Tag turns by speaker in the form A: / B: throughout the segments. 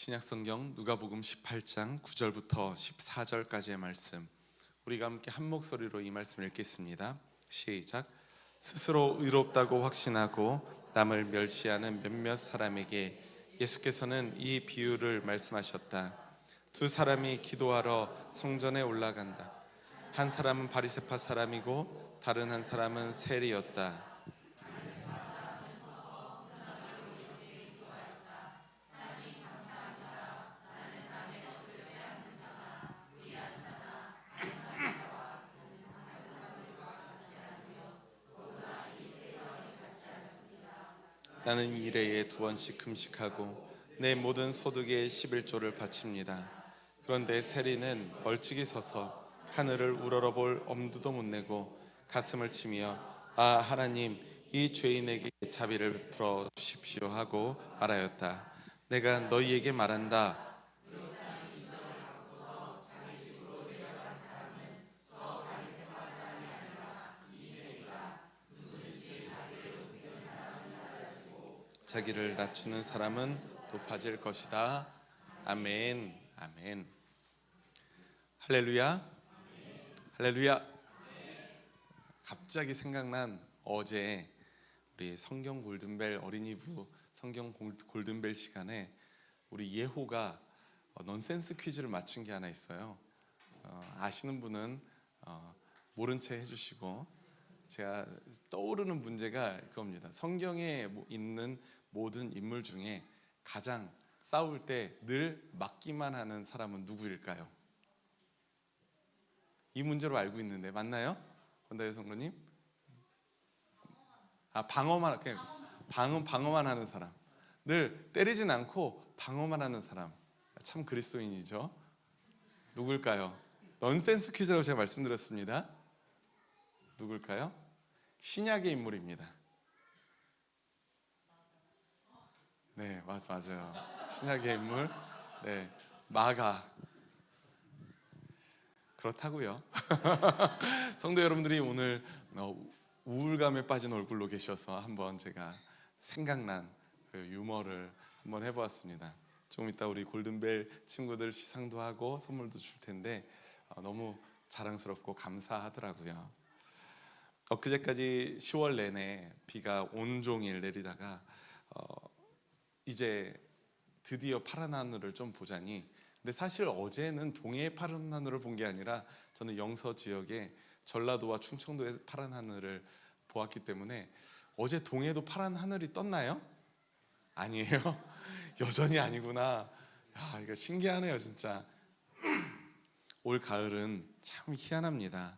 A: 신약성경 누가복음 18장 9절부터 14절까지의 말씀, 우리가 함께 한 목소리로 이 말씀을 읽겠습니다. 시작. 스스로 의롭다고 확신하고 남을 멸시하는 몇몇 사람에게 예수께서는 이 비유를 말씀하셨다. 두 사람이 기도하러 성전에 올라간다. 한 사람은 바리새파 사람이고 다른 한 사람은 세리였다. 나는 일회에 2번씩 금식하고 내 모든 소득의 11조를 바칩니다. 그런데 세리는 멀찍이 서서 하늘을 우러러볼 엄두도 못 내고 가슴을 치며 아 하나님, 이 죄인에게 자비를 베풀어 주십시오 하고 말하였다. 내가 너희에게 말한다. 자기를 낮추는 사람은 높아질 것이다. 아멘. 아멘. 할렐루야. 할렐루야. 갑자기 생각난 어제 우리 성경 골든벨 어린이부 성경 골든벨 시간에 우리 예호가 넌센스 퀴즈를 맞춘 게 하나 있어요. 아시는 분은 모른 채 해주시고, 제가 떠오르는 문제가 그겁니다. 성경에 있는 모든 인물 중에 가장 싸울 때 늘 맞기만 하는 사람은 누구일까요? 이 문제로 알고 있는데 맞나요? 권다혜 성도님? 방어만 하는 사람. 늘 때리진 않고 방어만 하는 사람. 참 그리스도인이죠. 누굴까요? 넌센스 퀴즈라고 제가 말씀드렸습니다. 누굴까요? 신약의 인물입니다. 네, 맞아요. 신약의 인물. 네, 마가. 그렇다고요. 성도 여러분들이 오늘 우울감에 빠진 얼굴로 계셔서 한번 제가 생각난 그 유머를 한번 해보았습니다. 조금 이따 우리 골든벨 친구들 시상도 하고 선물도 줄 텐데 너무 자랑스럽고 감사하더라고요. 엊그제까지 10월 내내 비가 온종일 내리다가 이제 드디어 파란 하늘을 좀 보자니, 근데 사실 어제는 동해의 파란 하늘을 본 게 아니라 저는 영서 지역에 전라도와 충청도의 파란 하늘을 보았기 때문에 어제 동해도 파란 하늘이 떴나요? 아니에요? 여전히 아니구나. 야, 이거 신기하네요 진짜. 올 가을은 참 희한합니다.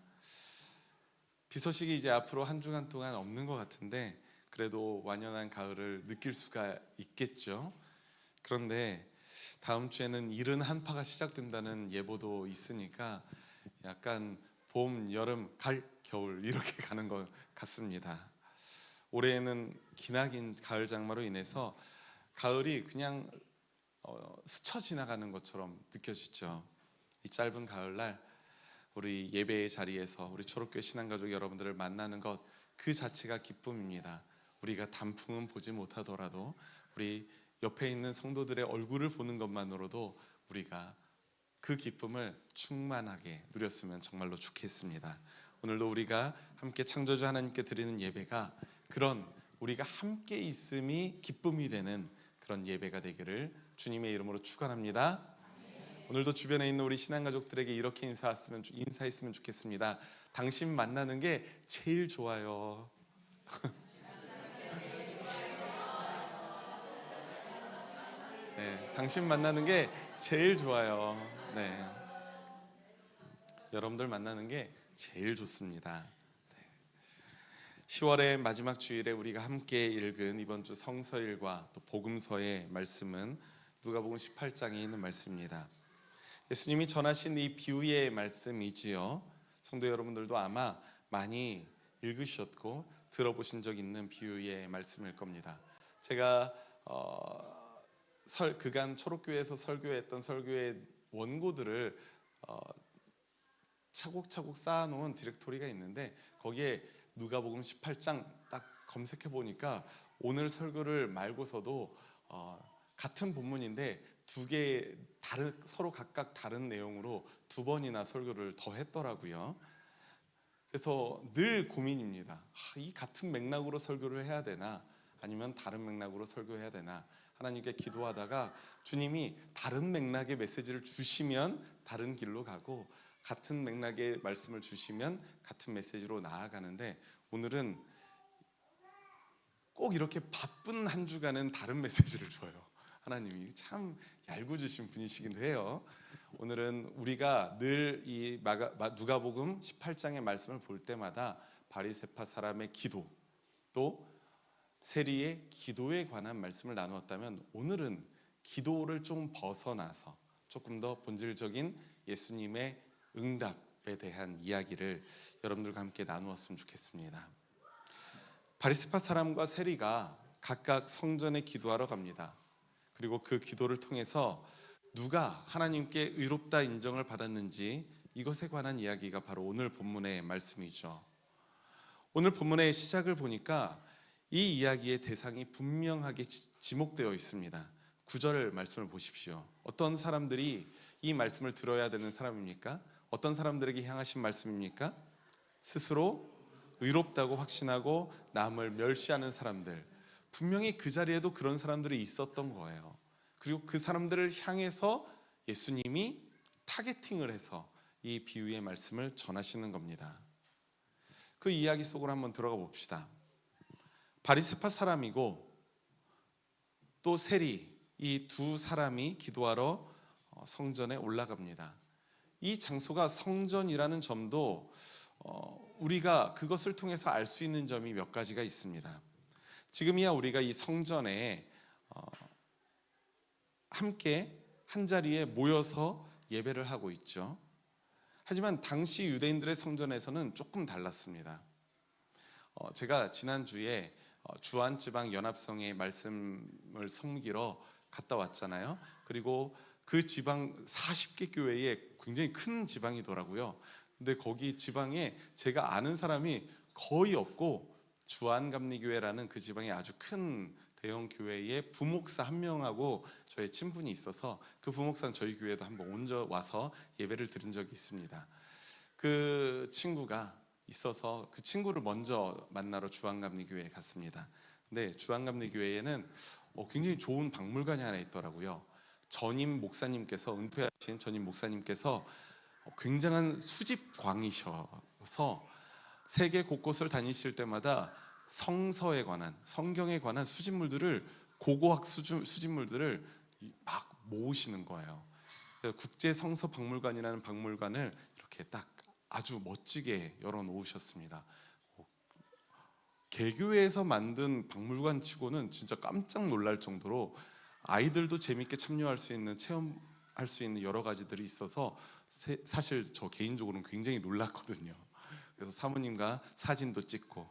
A: 비 소식이 이제 앞으로 한 주간 동안 없는 것 같은데 그래도 완연한 가을을 느낄 수가 있겠죠. 그런데 다음 주에는 이른 한파가 시작된다는 예보도 있으니까 약간 봄, 여름, 가을, 겨울 이렇게 가는 것 같습니다. 올해는 기나긴 가을 장마로 인해서 가을이 그냥 스쳐 지나가는 것처럼 느껴지죠. 이 짧은 가을날 우리 예배의 자리에서 우리 초록교회 신앙가족 여러분들을 만나는 것 그 자체가 기쁨입니다. 우리가 단풍은 보지 못하더라도 우리 옆에 있는 성도들의 얼굴을 보는 것만으로도 우리가 그 기쁨을 충만하게 누렸으면 정말로 좋겠습니다. 오늘도 우리가 함께 창조주 하나님께 드리는 예배가 그런 우리가 함께 있음이 기쁨이 되는 그런 예배가 되기를 주님의 이름으로 축원합니다. 오늘도 주변에 있는 우리 신앙가족들에게 이렇게 인사했으면 좋겠습니다. 당신 만나는 게 제일 좋아요. 네, 당신 만나는 게 제일 좋아요. 네, 여러분들 만나는 게 제일 좋습니다. 10월의 마지막 주일에 우리가 함께 읽은 이번 주 성서일과 또 복음서의 말씀은 누가복음 18장에 있는 말씀입니다. 예수님이 전하신 이 비유의 말씀이지요. 성도 여러분들도 아마 많이 읽으셨고 들어보신 적 있는 비유의 말씀일 겁니다. 제가 그간 초록교회에서 설교했던 설교의 원고들을 차곡차곡 쌓아놓은 디렉토리가 있는데 거기에 누가복음 18장 딱 검색해 보니까 오늘 설교를 말고서도 같은 본문인데 두 개 서로 각각 다른 내용으로 두 번이나 설교를 더 했더라고요. 그래서 늘 고민입니다. 이 같은 맥락으로 설교를 해야 되나 아니면 다른 맥락으로 설교해야 되나 하나님께 기도하다가 주님이 다른 맥락의 메시지를 주시면 다른 길로 가고 같은 맥락의 말씀을 주시면 같은 메시지로 나아가는데 오늘은 꼭 이렇게 바쁜 한 주간은 다른 메시지를 줘요. 하나님이 참 얄궂으신 분이시기도 해요. 오늘은 우리가 늘 이 누가복음 18장의 말씀을 볼 때마다 바리새파 사람의 기도 또 세리의 기도에 관한 말씀을 나누었다면 오늘은 기도를 좀 벗어나서 조금 더 본질적인 예수님의 응답에 대한 이야기를 여러분들과 함께 나누었으면 좋겠습니다. 바리새파 사람과 세리가 각각 성전에 기도하러 갑니다. 그리고 그 기도를 통해서 누가 하나님께 의롭다 인정을 받았는지 이것에 관한 이야기가 바로 오늘 본문의 말씀이죠. 오늘 본문의 시작을 보니까 이 이야기의 대상이 분명하게 지목되어 있습니다. 9절 말씀을 보십시오. 어떤 사람들이 이 말씀을 들어야 되는 사람입니까? 어떤 사람들에게 향하신 말씀입니까? 스스로 의롭다고 확신하고 남을 멸시하는 사람들. 분명히 그 자리에도 그런 사람들이 있었던 거예요. 그리고 그 사람들을 향해서 예수님이 타겟팅을 해서 이 비유의 말씀을 전하시는 겁니다. 그 이야기 속으로 한번 들어가 봅시다. 바리새파 사람이고 또 세리 이 두 사람이 기도하러 성전에 올라갑니다. 이 장소가 성전이라는 점도 우리가 그것을 통해서 알 수 있는 점이 몇 가지가 있습니다. 지금이야 우리가 이 성전에 함께 한 자리에 모여서 예배를 하고 있죠. 하지만 당시 유대인들의 성전에서는 조금 달랐습니다. 제가 지난주에 주안지방 연합성의 말씀을 섬기러 갔다 왔잖아요. 그리고 그 지방 40개 교회에 굉장히 큰 지방이더라고요. 근데 거기 지방에 제가 아는 사람이 거의 없고 주안감리교회라는 그 지방에 아주 큰 대형 교회의 부목사 한 명하고 저의 친분이 있어서 그 부목사는 저희 교회에도 한번 와서 예배를 드린 적이 있습니다. 그 친구가 있어서 그 친구를 먼저 만나러 주안감리교회에 갔습니다. 근데 주안감리교회에는 굉장히 좋은 박물관이 하나 있더라고요. 전임 목사님께서 은퇴하신 전임 목사님께서 굉장한 수집광이셔서 세계 곳곳을 다니실 때마다 성서에 관한 성경에 관한 수집물들을 고고학 수집물들을 막 모으시는 거예요. 국제 성서 박물관이라는 박물관을 이렇게 딱 아주 멋지게 열어 놓으셨습니다. 개교회에서 만든 박물관 치고는 진짜 깜짝 놀랄 정도로 아이들도 재밌게 참여할 수 있는 체험할 수 있는 여러 가지들이 있어서 사실 저 개인적으로는 굉장히 놀랐거든요. 그래서 사모님과 사진도 찍고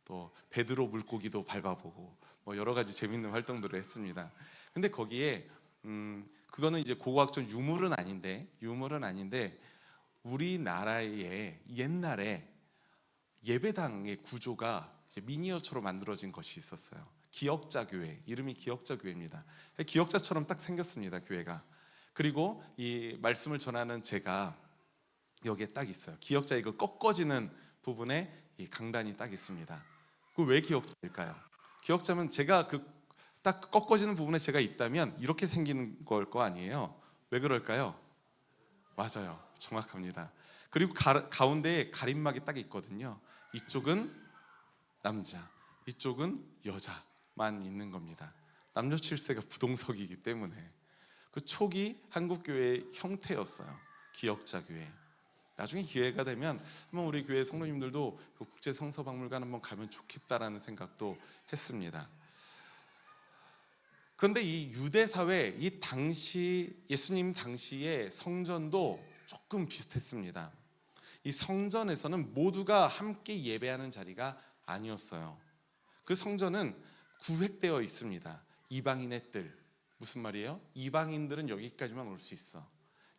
A: 또 베드로 물고기도 밟아보고 뭐 여러 가지 재밌는 활동들을 했습니다. 근데 거기에 그거는 이제 고고학적 유물은 아닌데 우리나라의 옛날에 예배당의 구조가 이제 미니어처로 만들어진 것이 있었어요. 기역자 교회, 이름이 기역자 교회입니다. 기역자처럼 딱 생겼습니다, 교회가. 그리고 이 말씀을 전하는 제가 여기에 딱 있어요. 기역자 이거 꺾어지는 부분에 이 강단이 딱 있습니다. 그 왜 기역자일까요? 기역자면 제가 그 딱 꺾어지는 부분에 제가 있다면 이렇게 생기는 걸 거 아니에요? 왜 그럴까요? 맞아요, 정확합니다. 그리고 가운데에 가림막이 딱 있거든요. 이쪽은 남자, 이쪽은 여자만 있는 겁니다. 남녀 칠세가 부동석이기 때문에 그 초기 한국교회의 형태였어요. 기역자 교회. 나중에 기회가 되면 한번 우리 교회 성도님들도 그 국제 성서박물관 한번 가면 좋겠다라는 생각도 했습니다. 그런데 이 유대 사회, 이 당시 예수님 당시의 성전도 조금 비슷했습니다. 이 성전에서는 모두가 함께 예배하는 자리가 아니었어요. 그 성전은 구획되어 있습니다. 이방인의 뜰. 무슨 말이에요? 이방인들은 여기까지만 올 수 있어.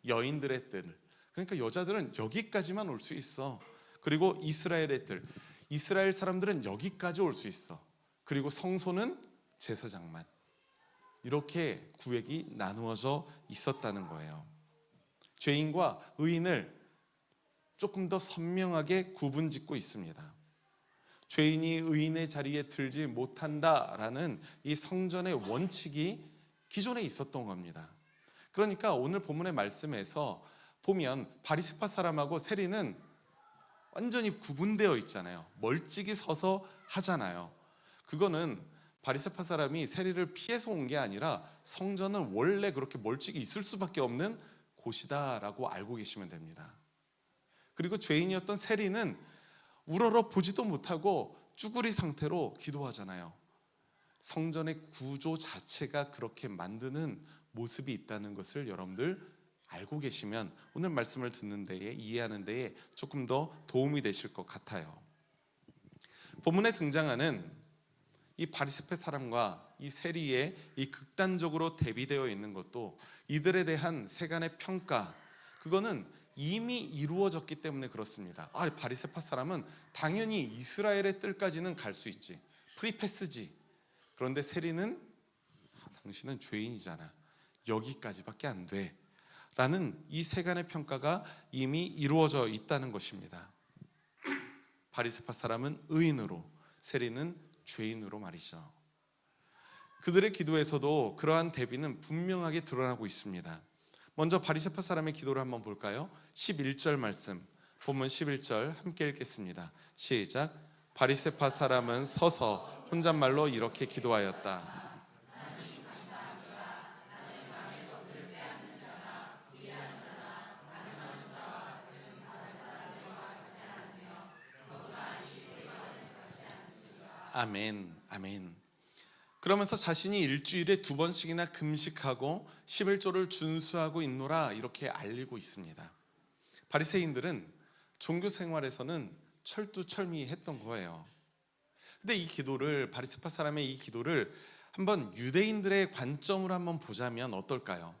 A: 여인들의 뜰. 그러니까 여자들은 여기까지만 올 수 있어. 그리고 이스라엘의 뜰. 이스라엘 사람들은 여기까지 올 수 있어. 그리고 성소는 제사장만. 이렇게 구획이 나누어져 있었다는 거예요. 죄인과 의인을 조금 더 선명하게 구분짓고 있습니다. 죄인이 의인의 자리에 들지 못한다라는 이 성전의 원칙이 기존에 있었던 겁니다. 그러니까 오늘 본문의 말씀에서 보면 바리새파 사람하고 세리는 완전히 구분되어 있잖아요. 멀찍이 서서 하잖아요. 그거는 바리새파 사람이 세리를 피해서 온 게 아니라 성전은 원래 그렇게 멀찍이 있을 수밖에 없는 곳이다라고 알고 계시면 됩니다. 그리고 죄인이었던 세리는 우러러 보지도 못하고 쭈구리 상태로 기도하잖아요. 성전의 구조 자체가 그렇게 만드는 모습이 있다는 것을 여러분들 알고 계시면 오늘 말씀을 듣는 데에, 이해하는 데에 조금 더 도움이 되실 것 같아요. 본문에 등장하는 이 바리새파 사람과 이 세리의 이 극단적으로 대비되어 있는 것도 이들에 대한 세간의 평가, 그거는 이미 이루어졌기 때문에 그렇습니다. 바리새파 사람은 당연히 이스라엘의 뜰까지는 갈 수 있지, 프리패스지. 그런데 세리는 당신은 죄인이잖아, 여기까지밖에 안 돼 라는 이 세간의 평가가 이미 이루어져 있다는 것입니다. 바리새파 사람은 의인으로, 세리는 죄인으로 말이죠. 그들의 기도에서도 그러한 대비는 분명하게 드러나고 있습니다. 먼저 바리새파 사람의 기도를 한번 볼까요? 11절 말씀, 본문 11절 함께 읽겠습니다. 시작. 바리새파 사람은 서서 혼잣말로 이렇게 기도하였다. 아멘, 아멘. 그러면서 자신이 일주일에 2번씩이나 금식하고 11조를 준수하고 있노라 이렇게 알리고 있습니다. 바리새인들은 종교 생활에서는 철두철미했던 거예요. 근데 이 기도를, 바리새파 사람의 이 기도를 한번 유대인들의 관점으로 한번 보자면 어떨까요?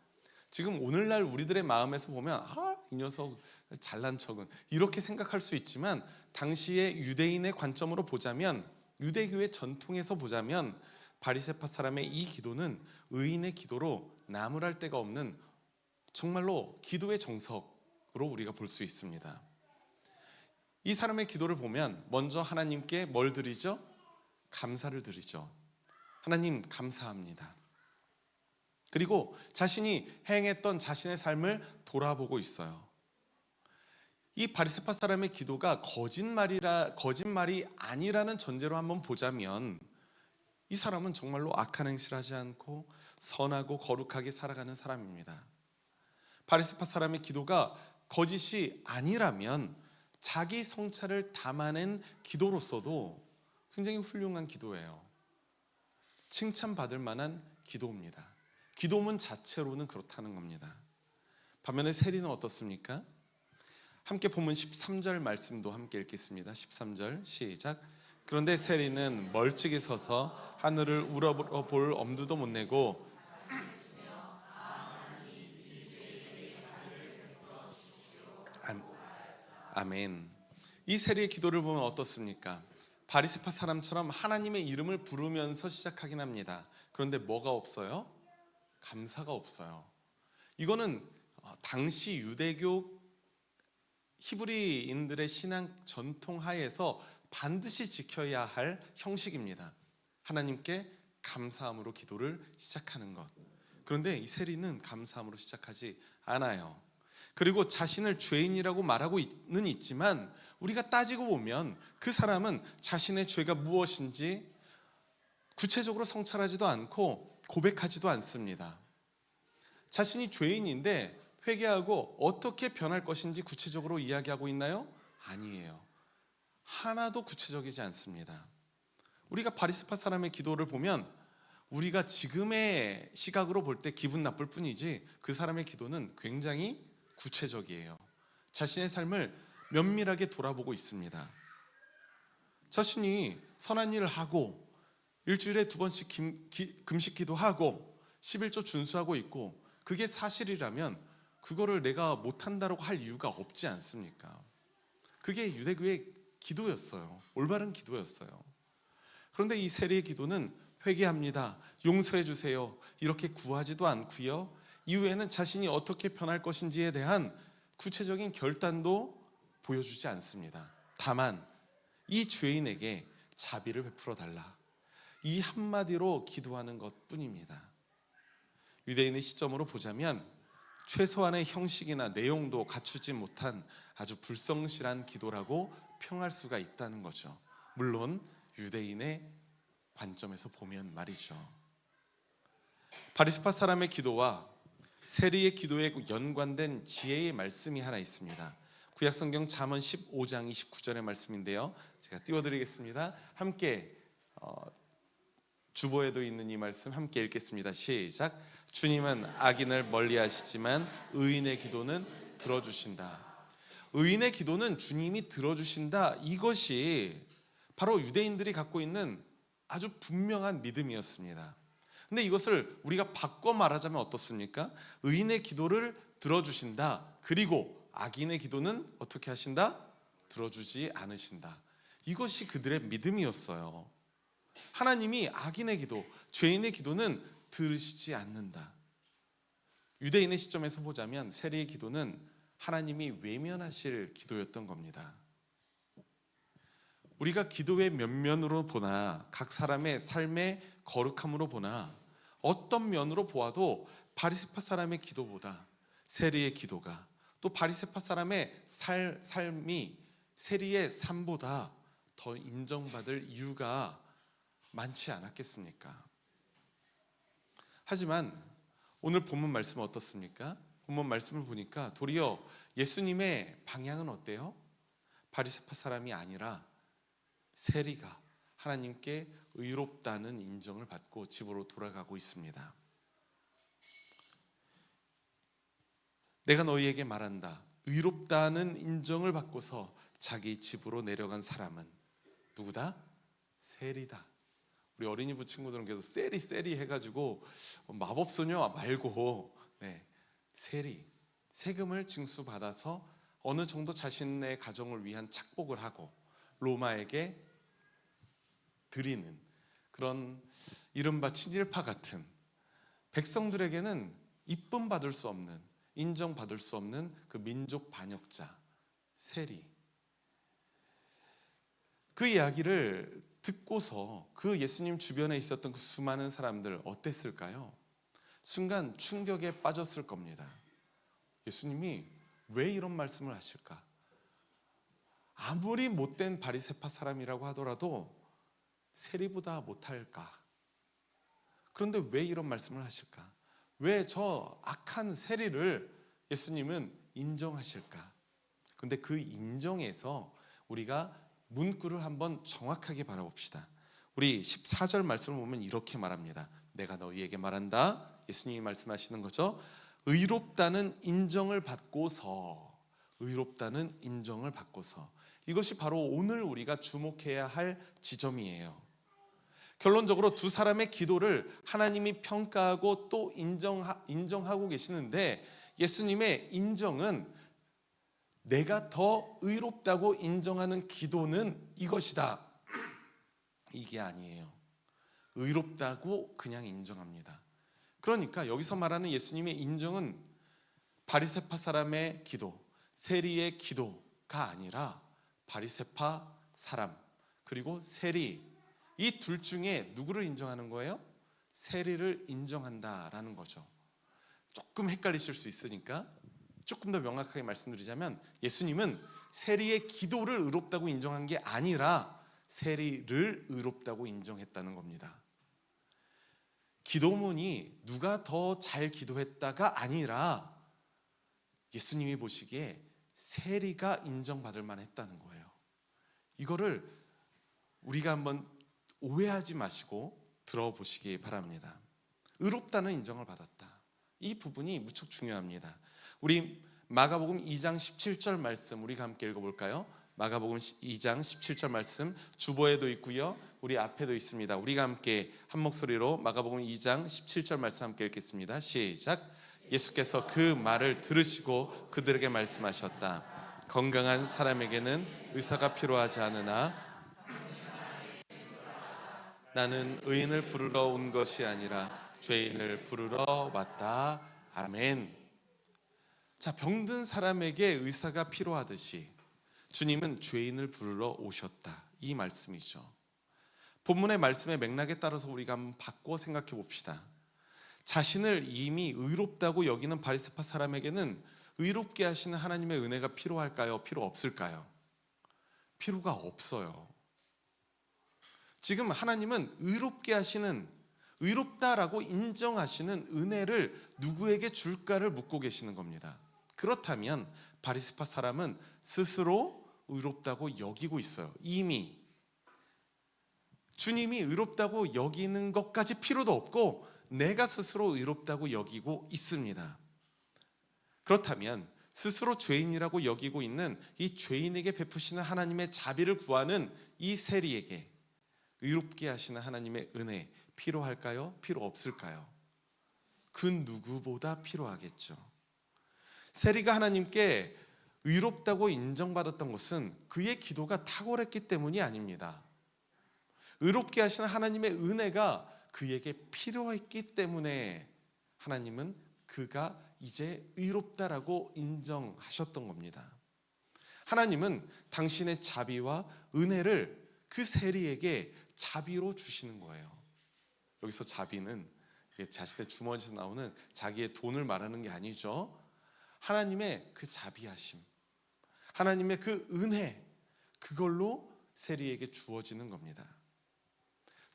A: 지금 오늘날 우리들의 마음에서 보면 이 녀석 잘난 척은 이렇게 생각할 수 있지만, 당시의 유대인의 관점으로 보자면, 유대교의 전통에서 보자면 바리새파 사람의 이 기도는 의인의 기도로 나무랄 데가 없는 정말로 기도의 정석으로 우리가 볼 수 있습니다. 이 사람의 기도를 보면 먼저 하나님께 뭘 드리죠? 감사를 드리죠. 하나님 감사합니다. 그리고 자신이 행했던 자신의 삶을 돌아보고 있어요. 이 바리새파 사람의 기도가 거짓말이 아니라는 전제로 한번 보자면, 이 사람은 정말로 악한 행실을 하지 않고 선하고 거룩하게 살아가는 사람입니다. 바리새파 사람의 기도가 거짓이 아니라면 자기 성찰을 담아낸 기도로서도 굉장히 훌륭한 기도예요. 칭찬받을 만한 기도입니다. 기도문 자체로는 그렇다는 겁니다. 반면에 세리는 어떻습니까? 함께 본문 13절 말씀도 함께 읽겠습니다. 13절 시작. 그런데 세리는 멀찍이 서서 하늘을 우러볼 엄두도 못 내고 아멘. 이 세리의 기도를 보면 어떻습니까? 바리새파 사람처럼 하나님의 이름을 부르면서 시작하긴 합니다. 그런데 뭐가 없어요? 감사가 없어요. 이거는 당시 유대교 히브리인들의 신앙 전통 하에서 반드시 지켜야 할 형식입니다. 하나님께 감사함으로 기도를 시작하는 것. 그런데 이 세리는 감사함으로 시작하지 않아요. 그리고 자신을 죄인이라고 말하고는 있지만, 우리가 따지고 보면 그 사람은 자신의 죄가 무엇인지 구체적으로 성찰하지도 않고 고백하지도 않습니다. 자신이 죄인인데 회개하고 어떻게 변할 것인지 구체적으로 이야기하고 있나요? 아니에요. 하나도 구체적이지 않습니다. 우리가 바리새파 사람의 기도를 보면 우리가 지금의 시각으로 볼 때 기분 나쁠 뿐이지, 그 사람의 기도는 굉장히 구체적이에요. 자신의 삶을 면밀하게 돌아보고 있습니다. 자신이 선한 일을 하고 일주일에 2번씩 금식 기도하고 11조 준수하고 있고, 그게 사실이라면 그거를 내가 못한다고 할 이유가 없지 않습니까? 그게 유대교의 기도였어요. 올바른 기도였어요. 그런데 이 세리의 기도는 회개합니다, 용서해 주세요 이렇게 구하지도 않고요. 이후에는 자신이 어떻게 변할 것인지에 대한 구체적인 결단도 보여주지 않습니다. 다만 이 죄인에게 자비를 베풀어 달라, 이 한마디로 기도하는 것뿐입니다. 유대인의 시점으로 보자면 최소한의 형식이나 내용도 갖추지 못한 아주 불성실한 기도라고 평할 수가 있다는 거죠. 물론 유대인의 관점에서 보면 말이죠. 바리새파 사람의 기도와 세리의 기도에 연관된 지혜의 말씀이 하나 있습니다. 구약성경 잠언 15장 29절의 말씀인데요, 제가 띄워드리겠습니다. 함께 주보에도 있는 이 말씀 함께 읽겠습니다. 시작. 주님은 악인을 멀리하시지만 의인의 기도는 들어주신다. 의인의 기도는 주님이 들어주신다, 이것이 바로 유대인들이 갖고 있는 아주 분명한 믿음이었습니다. 근데 이것을 우리가 바꿔 말하자면 어떻습니까? 의인의 기도를 들어주신다, 그리고 악인의 기도는 어떻게 하신다? 들어주지 않으신다. 이것이 그들의 믿음이었어요. 하나님이 악인의 기도, 죄인의 기도는 들으시지 않는다. 유대인의 시점에서 보자면 세리의 기도는 하나님이 외면하실 기도였던 겁니다. 우리가 기도의 면면으로 보나 각 사람의 삶의 거룩함으로 보나 어떤 면으로 보아도 바리새파 사람의 기도보다 세리의 기도가, 또 바리새파 사람의 삶이 세리의 삶보다 더 인정받을 이유가 많지 않았겠습니까? 하지만 오늘 본문 말씀은 어떻습니까? 본문 말씀을 보니까 도리어 예수님의 방향은 어때요? 바리새파 사람이 아니라 세리가 하나님께 의롭다는 인정을 받고 집으로 돌아가고 있습니다. 내가 너희에게 말한다, 의롭다는 인정을 받고서 자기 집으로 내려간 사람은 누구다? 세리다. 우리 어린이부 친구들은 계속 세리 해가지고 마법소녀 말고 세리, 세금을 징수받아서 어느 정도 자신의 가정을 위한 착복을 하고 로마에게 드리는 그런 이른바 친일파 같은, 백성들에게는 이쁨 받을 수 없는, 인정받을 수 없는 그 민족 반역자 세리. 그 이야기를 듣고서 그 예수님 주변에 있었던 그 수많은 사람들 어땠을까요? 순간 충격에 빠졌을 겁니다. 예수님이 왜 이런 말씀을 하실까? 아무리 못된 바리새파 사람이라고 하더라도 세리보다 못할까? 그런데 왜 이런 말씀을 하실까? 왜 저 악한 세리를 예수님은 인정하실까? 그런데 그 인정에서 우리가 문구를 한번 정확하게 바라봅시다. 우리 14절 말씀을 보면 이렇게 말합니다. 내가 너희에게 말한다. 예수님이 말씀하시는 거죠. 의롭다는 인정을 받고서, 의롭다는 인정을 받고서. 이것이 바로 오늘 우리가 주목해야 할 지점이에요. 결론적으로 두 사람의 기도를 하나님이 평가하고 또 인정하고 계시는데, 예수님의 인정은 내가 더 의롭다고 인정하는 기도는 이것이다, 이게 아니에요. 의롭다고 그냥 인정합니다. 그러니까 여기서 말하는 예수님의 인정은 바리새파 사람의 기도, 세리의 기도가 아니라 바리새파 사람 그리고 세리, 이 둘 중에 누구를 인정하는 거예요? 세리를 인정한다라는 거죠. 조금 헷갈리실 수 있으니까 조금 더 명확하게 말씀드리자면, 예수님은 세리의 기도를 의롭다고 인정한 게 아니라 세리를 의롭다고 인정했다는 겁니다. 기도문이 누가 더 잘 기도했다가 아니라 예수님이 보시기에 세리가 인정받을 만했다는 거예요. 이거를 우리가 한번 오해하지 마시고 들어보시기 바랍니다. 의롭다는 인정을 받았다, 이 부분이 무척 중요합니다. 우리 마가복음 2장 17절 말씀 우리가 함께 읽어볼까요? 마가복음 2장 17절 말씀 주보에도 있고요, 우리 앞에도 있습니다. 우리가 함께 한 목소리로 마가복음 2장 17절 말씀 함께 읽겠습니다. 시작. 예수께서 그 말을 들으시고 그들에게 말씀하셨다. 건강한 사람에게는 의사가 필요하지 않으나 나는 의인을 부르러 온 것이 아니라 죄인을 부르러 왔다. 아멘. 자, 병든 사람에게 의사가 필요하듯이 주님은 죄인을 부르러 오셨다. 이 말씀이죠. 본문의 말씀의 맥락에 따라서 우리가 한번 바꿔 생각해 봅시다. 자신을 이미 의롭다고 여기는 바리새파 사람에게는 의롭게 하시는 하나님의 은혜가 필요할까요? 필요 없을까요? 필요가 없어요. 지금 하나님은 의롭게 하시는, 의롭다라고 인정하시는 은혜를 누구에게 줄까를 묻고 계시는 겁니다. 그렇다면 바리새파 사람은 스스로 의롭다고 여기고 있어요. 이미 주님이 의롭다고 여기는 것까지 필요도 없고 내가 스스로 의롭다고 여기고 있습니다. 그렇다면 스스로 죄인이라고 여기고 있는 이 죄인에게 베푸시는 하나님의 자비를 구하는 이 세리에게 의롭게 하시는 하나님의 은혜 필요할까요? 필요 없을까요? 그 누구보다 필요하겠죠. 세리가 하나님께 의롭다고 인정받았던 것은 그의 기도가 탁월했기 때문이 아닙니다. 의롭게 하시는 하나님의 은혜가 그에게 필요했기 때문에 하나님은 그가 이제 의롭다라고 인정하셨던 겁니다. 하나님은 당신의 자비와 은혜를 그 세리에게 자비로 주시는 거예요. 여기서 자비는 자신의 주머니에서 나오는 자기의 돈을 말하는 게 아니죠. 하나님의 그 자비하심, 하나님의 그 은혜, 그걸로 세리에게 주어지는 겁니다.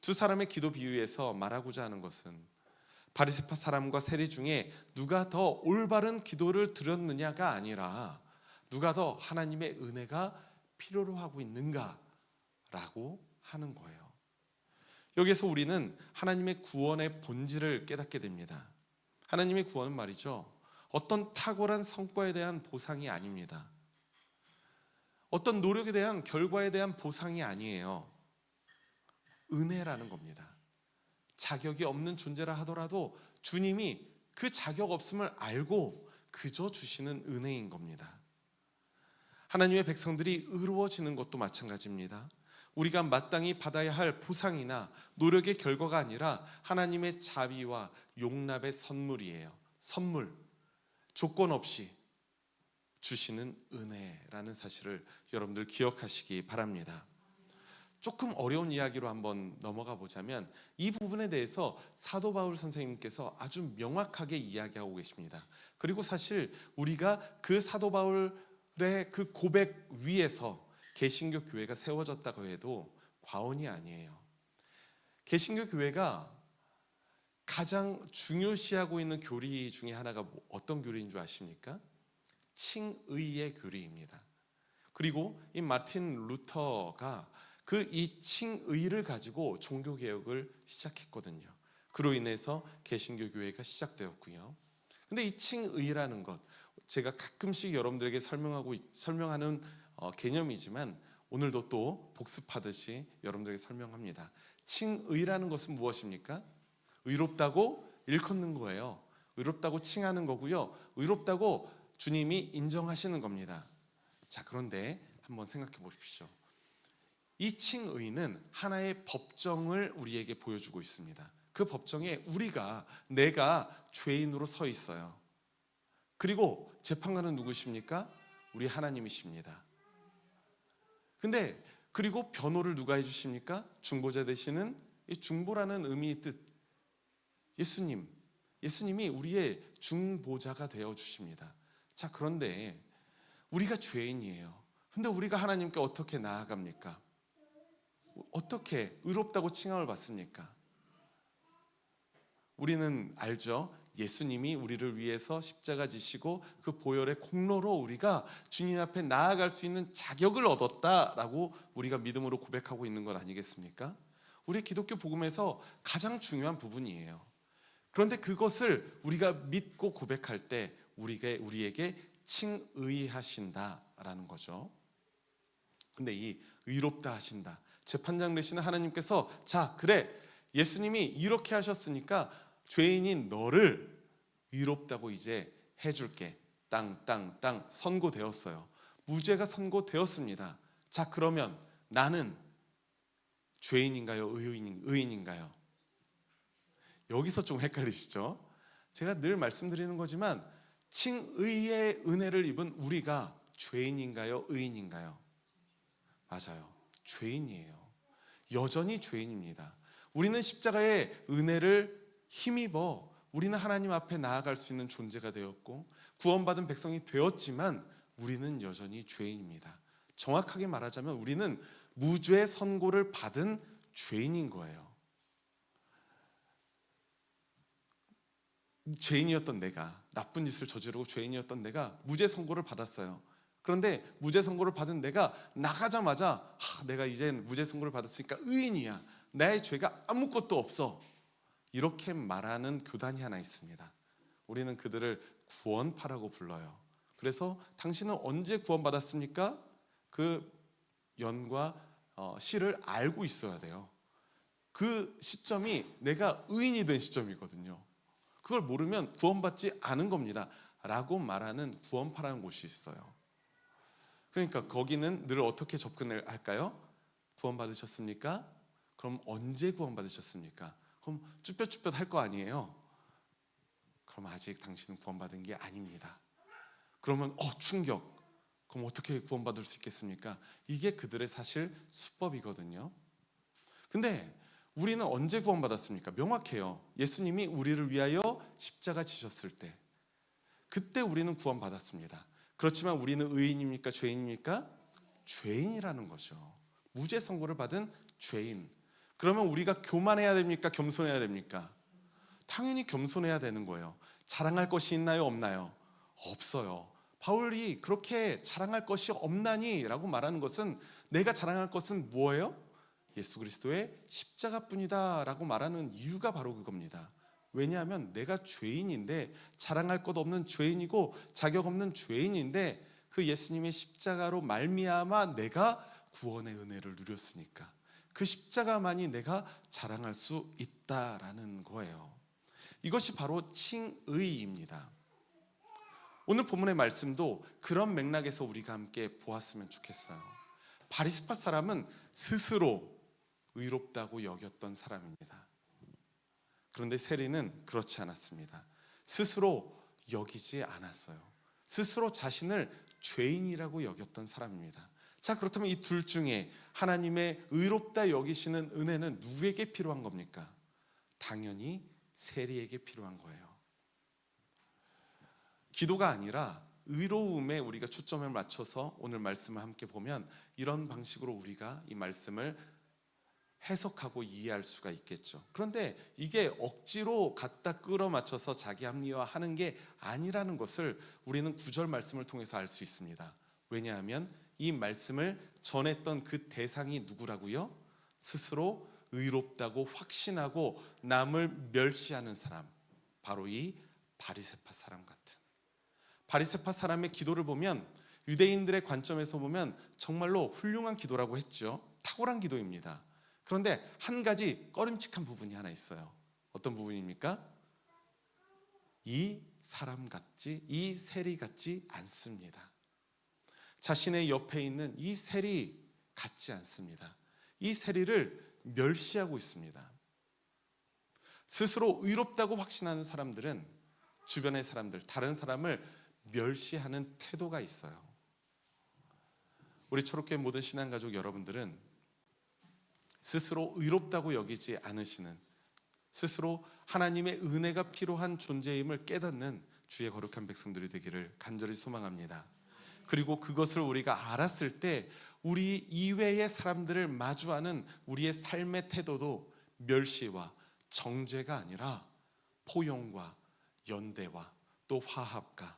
A: 두 사람의 기도 비유에서 말하고자 하는 것은 바리새파 사람과 세리 중에 누가 더 올바른 기도를 드렸느냐가 아니라 누가 더 하나님의 은혜가 필요로 하고 있는가라고 하는 거예요. 여기서 우리는 하나님의 구원의 본질을 깨닫게 됩니다. 하나님의 구원은 말이죠, 어떤 탁월한 성과에 대한 보상이 아닙니다. 어떤 노력에 대한 결과에 대한 보상이 아니에요. 은혜라는 겁니다. 자격이 없는 존재라 하더라도 주님이 그 자격 없음을 알고 그저 주시는 은혜인 겁니다. 하나님의 백성들이 의로워지는 것도 마찬가지입니다. 우리가 마땅히 받아야 할 보상이나 노력의 결과가 아니라 하나님의 자비와 용납의 선물이에요. 선물, 조건 없이 주시는 은혜라는 사실을 여러분들 기억하시기 바랍니다. 조금 어려운 이야기로 한번 넘어가 보자면 이 부분에 대해서 사도 바울 선생님께서 아주 명확하게 이야기하고 계십니다. 그리고 사실 우리가 그 사도 바울의 그 고백 위에서 개신교 교회가 세워졌다고 해도 과언이 아니에요. 개신교 교회가 가장 중요시하고 있는 교리 중에 하나가 어떤 교리인 줄 아십니까? 칭의의 교리입니다. 그리고 이 마틴 루터가 그 이 칭의를 가지고 종교개혁을 시작했거든요. 그로 인해서 개신교 교회가 시작되었고요. 근데 이 칭의라는 것, 제가 가끔씩 여러분들에게 설명하는 개념이지만 오늘도 또 복습하듯이 여러분들에게 설명합니다. 칭의라는 것은 무엇입니까? 의롭다고 일컫는 거예요. 의롭다고 칭하는 거고요. 의롭다고 주님이 인정하시는 겁니다. 자, 그런데 한번 생각해 보십시오. 이 칭의는 하나의 법정을 우리에게 보여주고 있습니다. 그 법정에 내가 죄인으로 서 있어요. 그리고 재판관은 누구십니까? 우리 하나님이십니다. 근데 그리고 변호를 누가 해주십니까? 중보자 되시는 이 중보라는 의미의 뜻, 예수님이 우리의 중보자가 되어 주십니다. 자, 그런데 우리가 죄인이에요. 근데 우리가 하나님께 어떻게 나아갑니까? 어떻게 의롭다고 칭함을 받습니까? 우리는 알죠. 예수님이 우리를 위해서 십자가 지시고 그 보혈의 공로로 우리가 주님 앞에 나아갈 수 있는 자격을 얻었다라고 우리가 믿음으로 고백하고 있는 것 아니겠습니까? 우리 기독교 복음에서 가장 중요한 부분이에요. 그런데 그것을 우리가 믿고 고백할 때 우리에게 칭의하신다라는 거죠. 근데 이 의롭다 하신다, 재판장 되시는 하나님께서 자, 그래, 예수님이 이렇게 하셨으니까 죄인인 너를 의롭다고 이제 해줄게. 땅 선고되었어요. 무죄가 선고되었습니다. 자, 그러면 나는 죄인인가요? 의인인가요? 여기서 좀 헷갈리시죠? 제가 늘 말씀드리는 거지만 칭의의 은혜를 입은 우리가 죄인인가요? 의인인가요? 맞아요. 죄인이에요. 여전히 죄인입니다. 우리는 십자가의 은혜를 힘입어 우리는 하나님 앞에 나아갈 수 있는 존재가 되었고 구원받은 백성이 되었지만 우리는 여전히 죄인입니다. 정확하게 말하자면 우리는 무죄 선고를 받은 죄인인 거예요. 죄인이었던 내가, 나쁜 짓을 저지르고 죄인이었던 내가 무죄 선고를 받았어요. 그런데 무죄 선고를 받은 내가 나가자마자 내가 이젠 무죄 선고를 받았으니까 의인이야, 나의 죄가 아무것도 없어, 이렇게 말하는 교단이 하나 있습니다. 우리는 그들을 구원파라고 불러요. 그래서 당신은 언제 구원받았습니까? 그 연과 시를 알고 있어야 돼요. 그 시점이 내가 의인이 된 시점이거든요. 그걸 모르면 구원받지 않은 겁니다 라고 말하는 구원파라는 곳이 있어요. 그러니까 거기는 늘 어떻게 접근을 할까요? 구원받으셨습니까? 그럼 언제 구원받으셨습니까? 그럼 쭈뼛쭈뼛 할 거 아니에요. 그럼 아직 당신은 구원받은 게 아닙니다. 그러면 충격. 그럼 어떻게 구원받을 수 있겠습니까? 이게 그들의 사실 수법이거든요. 근데 우리는 언제 구원받았습니까? 명확해요. 예수님이 우리를 위하여 십자가 지셨을 때, 그때 우리는 구원받았습니다. 그렇지만 우리는 의인입니까? 죄인입니까? 죄인이라는 거죠. 무죄 선고를 받은 죄인. 그러면 우리가 교만해야 됩니까? 겸손해야 됩니까? 당연히 겸손해야 되는 거예요. 자랑할 것이 있나요? 없나요? 없어요. 바울이 그렇게 자랑할 것이 없나니 라고 말하는 것은, 내가 자랑할 것은 뭐예요? 예수 그리스도의 십자가뿐이다 라고 말하는 이유가 바로 그겁니다. 왜냐하면 내가 죄인인데, 자랑할 것 없는 죄인이고 자격 없는 죄인인데, 그 예수님의 십자가로 말미암아 내가 구원의 은혜를 누렸으니까 그 십자가만이 내가 자랑할 수 있다라는 거예요. 이것이 바로 칭의입니다. 오늘 본문의 말씀도 그런 맥락에서 우리가 함께 보았으면 좋겠어요. 바리새파 사람은 스스로 의롭다고 여겼던 사람입니다. 그런데 세리는 그렇지 않았습니다. 스스로 여기지 않았어요. 스스로 자신을 죄인이라고 여겼던 사람입니다. 자, 그렇다면 이 둘 중에 하나님의 의롭다 여기시는 은혜는 누구에게 필요한 겁니까? 당연히 세리에게 필요한 거예요. 기도가 아니라 의로움에 우리가 초점을 맞춰서 오늘 말씀을 함께 보면 이런 방식으로 우리가 이 말씀을 해석하고 이해할 수가 있겠죠. 그런데 이게 억지로 갖다 끌어맞춰서 자기 합리화하는 게 아니라는 것을 우리는 구절 말씀을 통해서 알 수 있습니다. 왜냐하면 이 말씀을 전했던 그 대상이 누구라고요? 스스로 의롭다고 확신하고 남을 멸시하는 사람, 바로 이 바리새파 사람 같은, 바리새파 사람의 기도를 보면 유대인들의 관점에서 보면 정말로 훌륭한 기도라고 했죠. 탁월한 기도입니다. 그런데 한 가지 꺼림칙한 부분이 하나 있어요. 어떤 부분입니까? 이 사람 같지, 이 세리 같지 않습니다. 자신의 옆에 있는 이 세리 같지 않습니다. 이 세리를 멸시하고 있습니다. 스스로 의롭다고 확신하는 사람들은 주변의 사람들, 다른 사람을 멸시하는 태도가 있어요. 우리 초록교회 모든 신앙가족 여러분들은 스스로 의롭다고 여기지 않으시는, 스스로 하나님의 은혜가 필요한 존재임을 깨닫는 주의 거룩한 백성들이 되기를 간절히 소망합니다. 그리고 그것을 우리가 알았을 때 우리 이외의 사람들을 마주하는 우리의 삶의 태도도 멸시와 정죄가 아니라 포용과 연대와 또 화합과,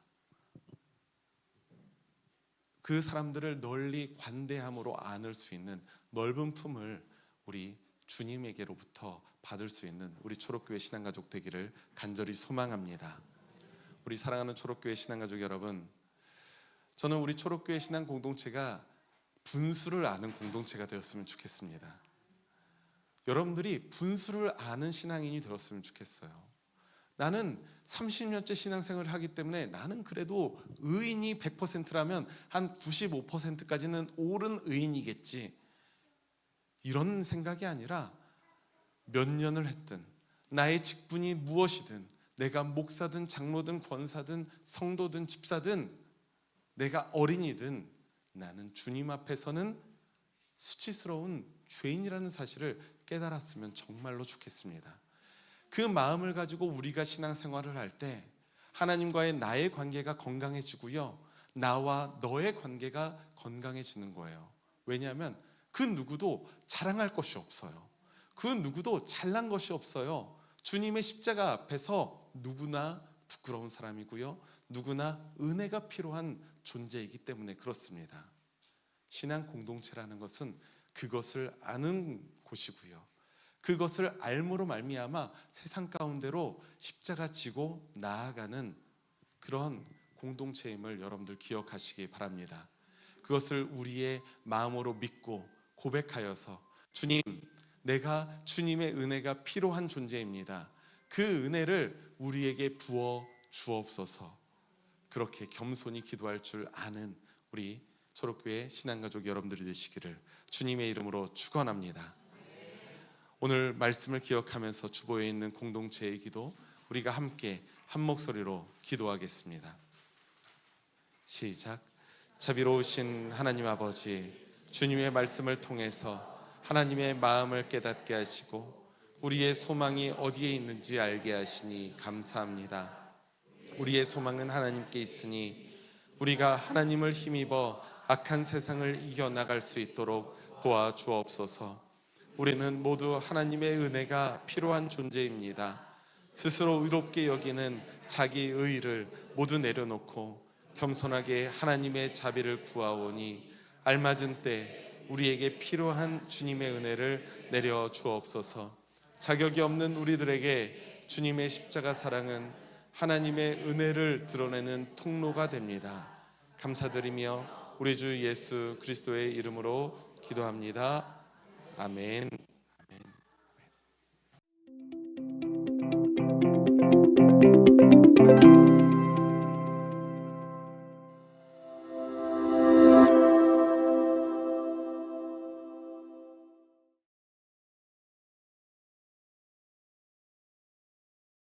A: 그 사람들을 널리 관대함으로 안을 수 있는 넓은 품을 우리 주님에게로부터 받을 수 있는 우리 초록교회 신앙가족 되기를 간절히 소망합니다. 우리 사랑하는 초록교회 신앙가족 여러분, 저는 우리 초록교회 신앙 공동체가 분수를 아는 공동체가 되었으면 좋겠습니다. 여러분들이 분수를 아는 신앙인이 되었으면 좋겠어요. 나는 30년째 신앙생활을 하기 때문에 나는 그래도 의인이 100%라면 한 95%까지는 옳은 의인이겠지, 이런 생각이 아니라 몇 년을 했든 나의 직분이 무엇이든 내가 목사든 장로든 권사든 성도든 집사든 내가 어린이든 나는 주님 앞에서는 수치스러운 죄인이라는 사실을 깨달았으면 정말로 좋겠습니다. 그 마음을 가지고 우리가 신앙생활을 할 때 하나님과의 나의 관계가 건강해지고요, 나와 너의 관계가 건강해지는 거예요. 왜냐하면 그 누구도 자랑할 것이 없어요. 그 누구도 잘난 것이 없어요. 주님의 십자가 앞에서 누구나 부끄러운 사람이고요, 누구나 은혜가 필요한 존재이기 때문에 그렇습니다. 신앙 공동체라는 것은 그것을 아는 곳이고요, 그것을 알므로 말미암아 세상 가운데로 십자가 지고 나아가는 그런 공동체임을 여러분들 기억하시기 바랍니다. 그것을 우리의 마음으로 믿고 고백하여서 주님, 내가 주님의 은혜가 필요한 존재입니다. 그 은혜를 우리에게 부어 주옵소서. 그렇게 겸손히 기도할 줄 아는 우리 초록교회 신앙가족 여러분들이 되시기를 주님의 이름으로 축원합니다. 오늘 말씀을 기억하면서 주보에 있는 공동체의 기도, 우리가 함께 한 목소리로 기도하겠습니다. 시작. 자비로우신 하나님 아버지, 주님의 말씀을 통해서 하나님의 마음을 깨닫게 하시고 우리의 소망이 어디에 있는지 알게 하시니 감사합니다. 우리의 소망은 하나님께 있으니 우리가 하나님을 힘입어 악한 세상을 이겨나갈 수 있도록 도와주옵소서. 우리는 모두 하나님의 은혜가 필요한 존재입니다. 스스로 의롭게 여기는 자기 의의를 모두 내려놓고 겸손하게 하나님의 자비를 구하오니 알맞은 때 우리에게 필요한 주님의 은혜를 내려 주옵소서. 자격이 없는 우리들에게 주님의 십자가 사랑은 하나님의 은혜를 드러내는 통로가 됩니다. 감사드리며 우리 주 예수 그리스도의 이름으로 기도합니다. 아멘.